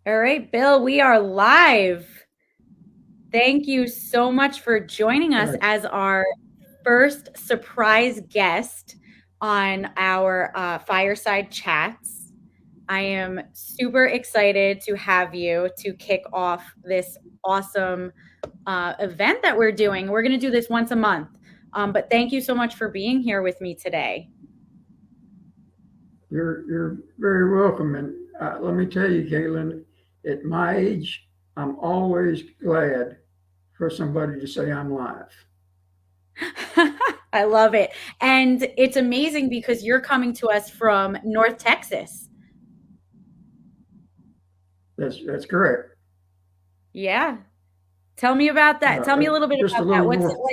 All right, Bill, we are live. Thank you so much for joining All us right. as our first surprise guest on our fireside chats. I am super excited to have you to kick off this awesome event that we're doing. We're going to do this once a month. But thank you so much for being here with me today. You're very welcome. And let me tell you, Caitlin, at my age, I'm always glad for somebody to say I'm live. I love it. And it's amazing because you're coming to us from North Texas. That's correct. Yeah. Tell me about that. Tell me a little bit Just a about that. little What's it north.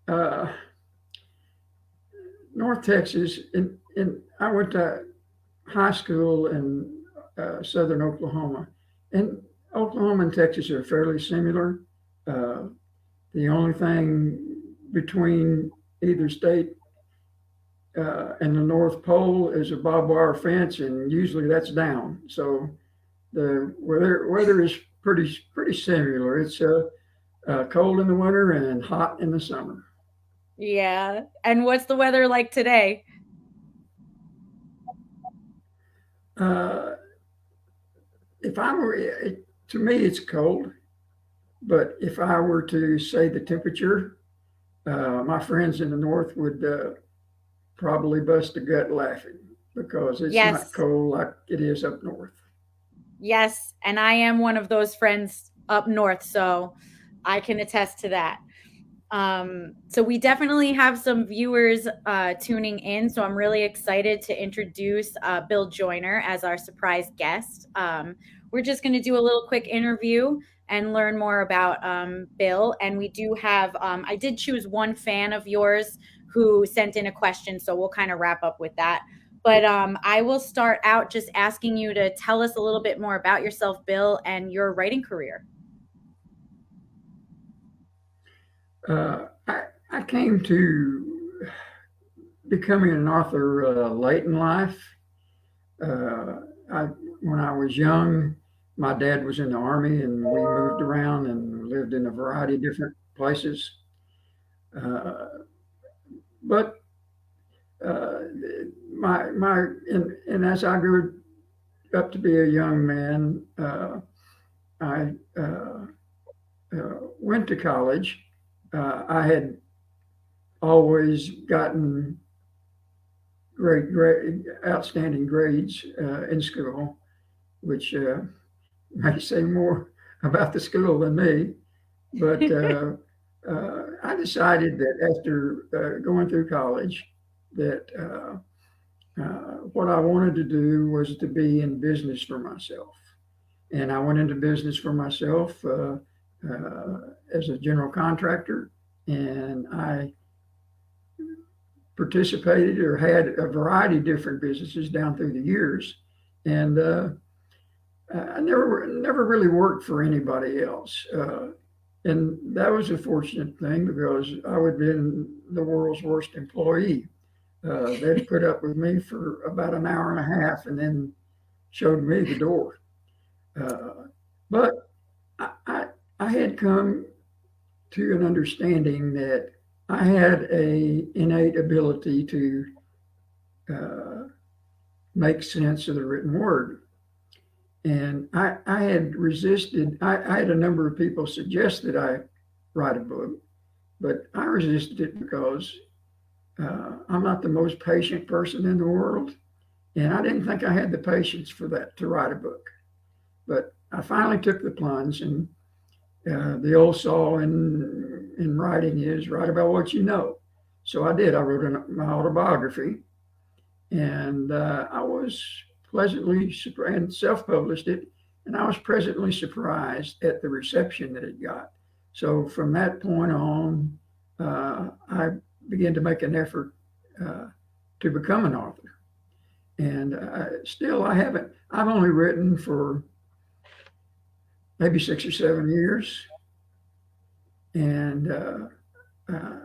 like? Uh, North Texas, and I went to high school in southern Oklahoma. And Oklahoma and Texas are fairly similar. Uh, the only thing between either state and the North Pole is a barbed wire fence, and usually that's down. So the weather is pretty similar. It's cold in the winter and hot in the summer. Yeah. And what's the weather like today? Uh, if I were to me, it's cold. But if I were to say the temperature, my friends in the north would probably bust a gut laughing because it's not Yes. cold like it is up north. Yes. And I am one of those friends up north, so I can attest to that. So we definitely have some viewers tuning in. So I'm really excited to introduce Bill Joyner as our surprise guest. We're just going to do a little quick interview and learn more about Bill. And we do have, I did choose one fan of yours who sent in a question. So we'll kind of wrap up with that. But I will start out just asking you to tell us a little bit more about yourself, Bill, and your writing career. I came to becoming an author late in life. Uh, I, when I was young, my dad was in the army, and we moved around and lived in a variety of different places. Uh, but uh, and as I grew up to be a young man, I went to college. I had always gotten outstanding grades in school, which may say more about the school than me. But I decided that after going through college, that what I wanted to do was to be in business for myself. And I went into business for myself as a general contractor, and I participated or had a variety of different businesses down through the years. And I never really worked for anybody else. And that was a fortunate thing because I would have been the world's worst employee. They'd put up with me for about an hour and a half and then showed me the door. Uh, but I had come to an understanding that I had a innate ability to uh, make sense of the written word. And I had resisted, I had a number of people suggest that I write a book, but I resisted it because I'm not the most patient person in the world. And I didn't think I had the patience for that to write a book. But I finally took the plunge, and the old saw in writing is write about what you know. So I did. I wrote my autobiography, and I was pleasantly surprised and self-published it, and I was pleasantly surprised at the reception that it got. So from that point on, I began to make an effort to become an author, and still I haven't. I've only written for maybe 6 or 7 years, and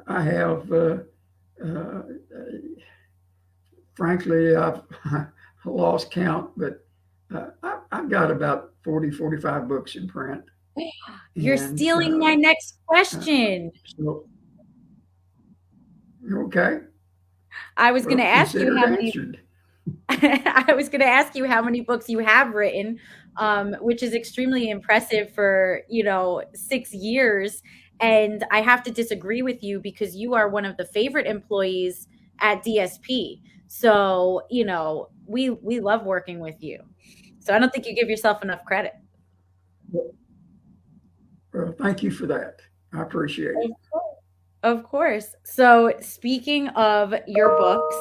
I have. Uh, Frankly, I've lost count, but I've got about 40, 45 books in print. You're And stealing my next uh, question. so, okay, I was going to well, ask you consider it how many answered. I was going to ask you how many books you have written, which is extremely impressive for, 6 years. And I have to disagree with you because you are one of the favorite employees at DSP. So, we love working with you. So I don't think you give yourself enough credit. Well, thank you for that. I appreciate it. Of course. Of course. So, speaking of your books,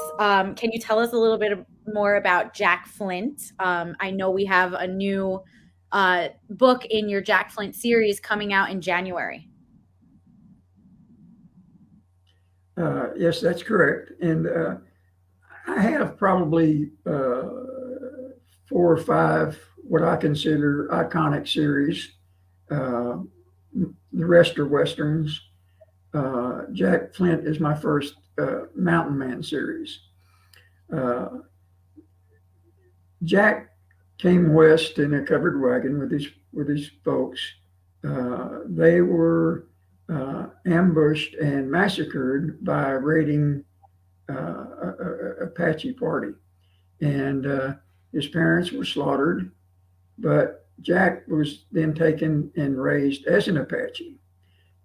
can you tell us a little bit more about Jack Flint? I know we have a new book in your Jack Flint series coming out in January. Yes, that's correct. And I have probably 4 or 5 what I consider iconic series. Uh, the rest are westerns. Jack Flint is my first Mountain Man series. Uh, Jack came west in a covered wagon with his folks. They were ambushed and massacred by a raiding Apache party, and his parents were slaughtered. But Jack was then taken and raised as an Apache,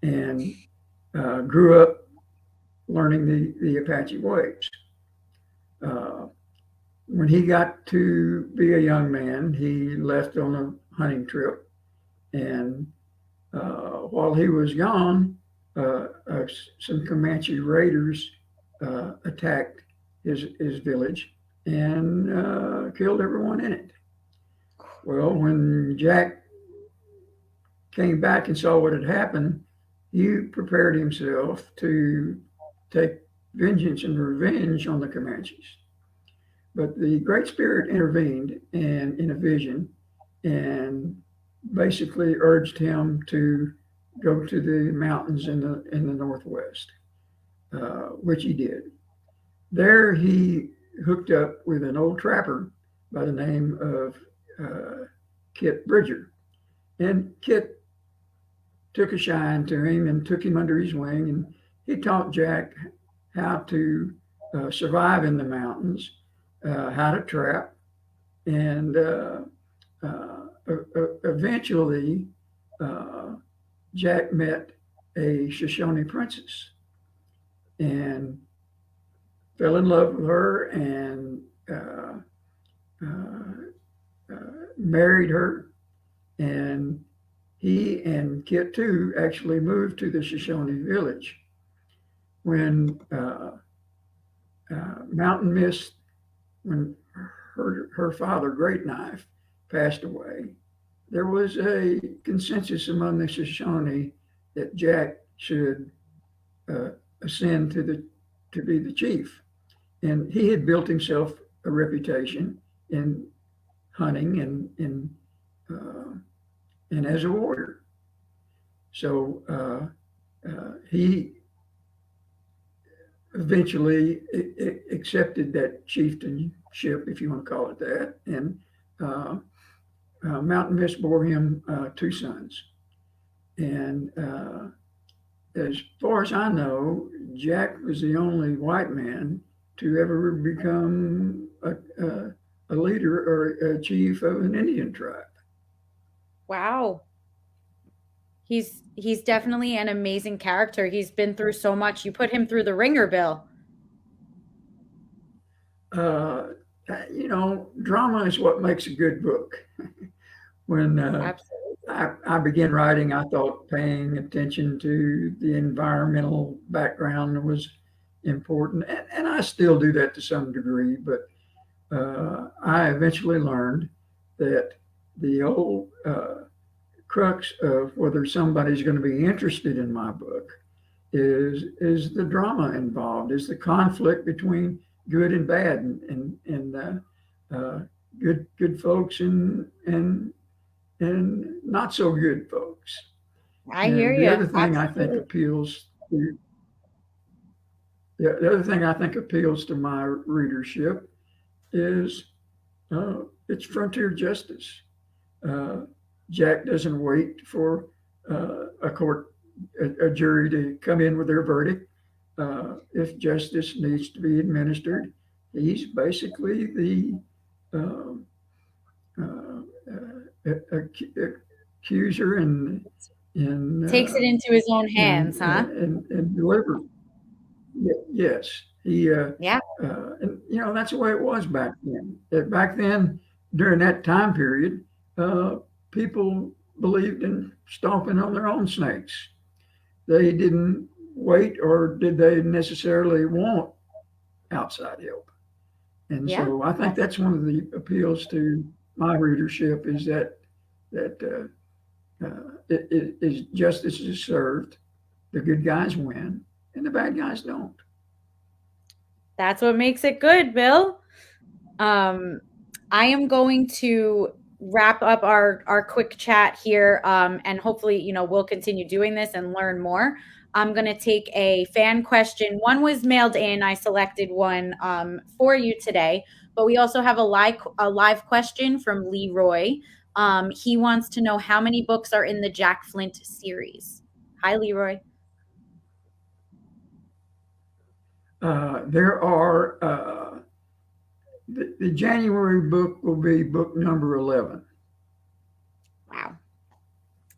and grew up learning the Apache ways. Uh, when he got to be a young man, he left on a hunting trip, and while he was gone, some Comanche raiders attacked his village and killed everyone in it. Well, when Jack came back and saw what had happened, he prepared himself to take vengeance and revenge on the Comanches. But the Great Spirit intervened and in a vision and basically urged him to go to the mountains in the northwest, which he did. There he hooked up with an old trapper by the name of Kit Bridger, and Kit took a shine to him and took him under his wing, and he taught Jack how to survive in the mountains, how to trap, and eventually uh, Jack met a Shoshone princess and fell in love with her and married her. And he and Kit too actually moved to the Shoshone village. When Mountain Mist, when her father, Great Knife, passed away, there was a consensus among the Shoshone that Jack should uh, ascend to be the chief. And he had built himself a reputation in hunting uh, and as a warrior. So he eventually accepted that chieftainship, if you want to call it that, and uh, Mountain Mist bore him 2 sons. And as far as I know, Jack was the only white man to ever become a leader or a chief of an Indian tribe. Wow. He's definitely an amazing character. He's been through so much. You put him through the ringer, Bill. Uh, Drama is what makes a good book. When Absolutely. I began writing, I thought paying attention to the environmental background was important, and I still do that to some degree. But I eventually learned that the old crux of whether somebody's going to be interested in my book is the drama involved, is the conflict between good and bad, and good folks and not so good folks. I hear And the you. other thing I think Absolutely. appeals to the other thing I think appeals to my readership is It's frontier justice. Uh, Jack doesn't wait for a jury to come in with their verdict. If justice needs to be administered, he's basically the uh, uh, accuser and Takes it into his own hands, and huh? and deliver. Yes, he Yeah, and that's the way it was back then. Back then, during that time period, uh, people believed in stomping on their own snakes. They didn't wait, or did they necessarily want outside help? And yeah. so I think that's one of the appeals to my readership is that it is justice is served, the good guys win, and the bad guys don't. That's what makes it good, Bill. Um, I am going to wrap up our quick chat here, and hopefully, we'll continue doing this and learn more. I'm going to take a fan question. One was mailed in. I selected one for you today, but we also have a live question from Leroy. He wants to know how many books are in the Jack Flint series. Hi, Leroy. There are the January book will be book number 11. Wow,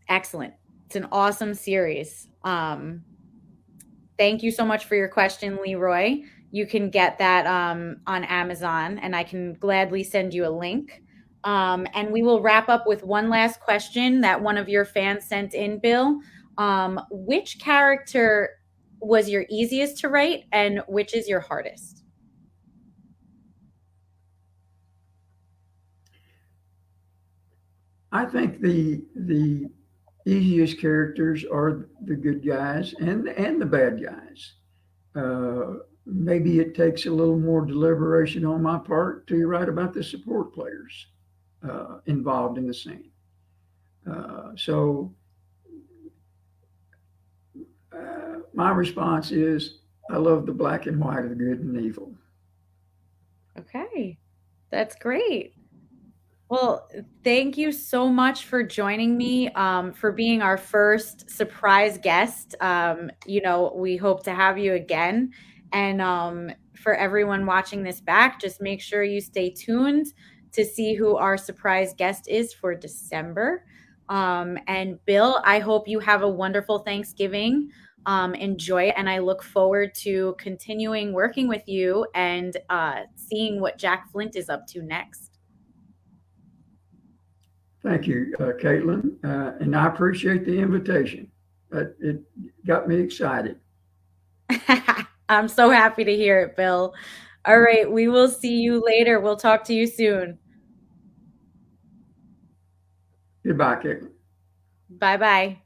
excellent. It's an awesome series. Thank you so much for your question, Leroy. You can get that on Amazon, and I can gladly send you a link. And we will wrap up with one last question that one of your fans sent in, Bill. Which character was your easiest to write, and which is your hardest? I think the easiest characters are the good guys and the bad guys. Maybe it takes a little more deliberation on my part to write about the support players involved in the scene. So my response is I love the black and white of the good and evil. Okay, that's great. Well, thank you so much for joining me, for being our first surprise guest. We hope to have you again. And for everyone watching this back, just make sure you stay tuned to see who our surprise guest is for December. And Bill, I hope you have a wonderful Thanksgiving. Enjoy it. And I look forward to continuing working with you and seeing what Jack Flint is up to next. Thank you, Caitlin, and I appreciate the invitation. It got me excited. I'm so happy to hear it, Bill. All right, we will see you later. We'll talk to you soon. Goodbye, Caitlin. Bye bye.